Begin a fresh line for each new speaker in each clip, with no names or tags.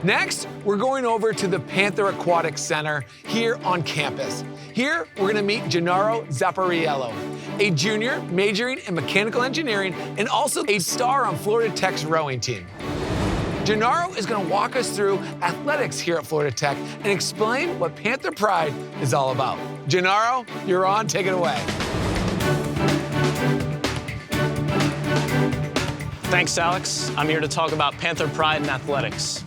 Next, we're going over to the Panther Aquatic Center here on campus. Here, we're gonna meet Gennaro Zappariello, a junior majoring in mechanical engineering and also a star on Florida Tech's rowing team. Gennaro is gonna walk us through athletics here at Florida Tech and explain what Panther Pride is all about. Gennaro, you're on, take it away.
Thanks, Alex. I'm here to talk about Panther Pride and athletics.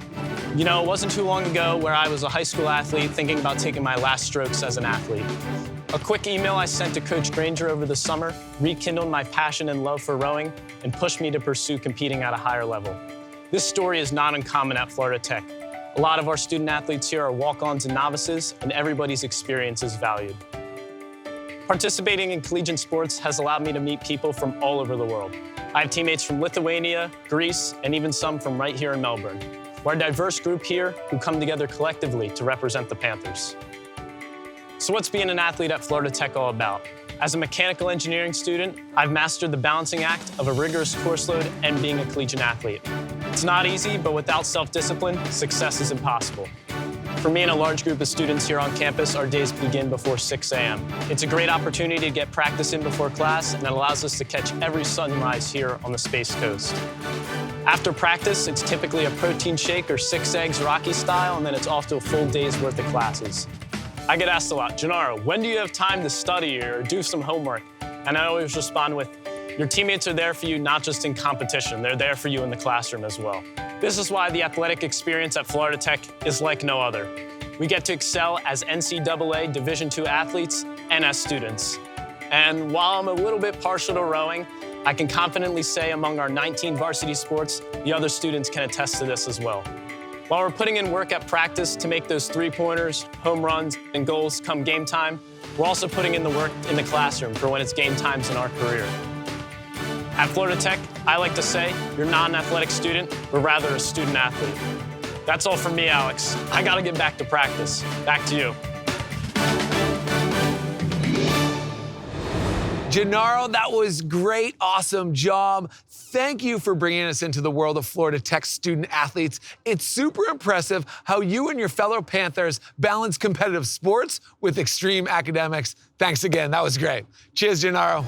You know, it wasn't too long ago where I was a high school athlete thinking about taking my last strokes as an athlete. A quick email I sent to Coach Granger over the summer rekindled my passion and love for rowing and pushed me to pursue competing at a higher level. This story is not uncommon at Florida Tech. A lot of our student athletes here are walk-ons and novices, and everybody's experience is valued. Participating in collegiate sports has allowed me to meet people from all over the world. I have teammates from Lithuania, Greece, and even some from right here in Melbourne. We're a diverse group here who come together collectively to represent the Panthers. So what's being an athlete at Florida Tech all about? As a mechanical engineering student, I've mastered the balancing act of a rigorous course load and being a collegiate athlete. It's not easy, but without self-discipline, success is impossible. For me and a large group of students here on campus, our days begin before 6 a.m. It's a great opportunity to get practice in before class, and it allows us to catch every sunrise here on the Space Coast. After practice, it's typically a protein shake or 6 eggs Rocky style, and then it's off to a full day's worth of classes. I get asked a lot, Gennaro, when do you have time to study or do some homework? And I always respond with, your teammates are there for you not just in competition, they're there for you in the classroom as well. This is why the athletic experience at Florida Tech is like no other. We get to excel as NCAA Division II athletes and as students. And while I'm a little bit partial to rowing, I can confidently say among our 19 varsity sports, the other students can attest to this as well. While we're putting in work at practice to make those three-pointers, home runs, and goals come game time, we're also putting in the work in the classroom for when it's game times in our career. At Florida Tech, I like to say, you're not an athletic student, but rather a student athlete. That's all from me, Alex. I gotta get back to practice. Back to you.
Gennaro, that was great, awesome job. Thank you for bringing us into the world of Florida Tech student athletes. It's super impressive how you and your fellow Panthers balance competitive sports with extreme academics. Thanks again, that was great. Cheers, Gennaro.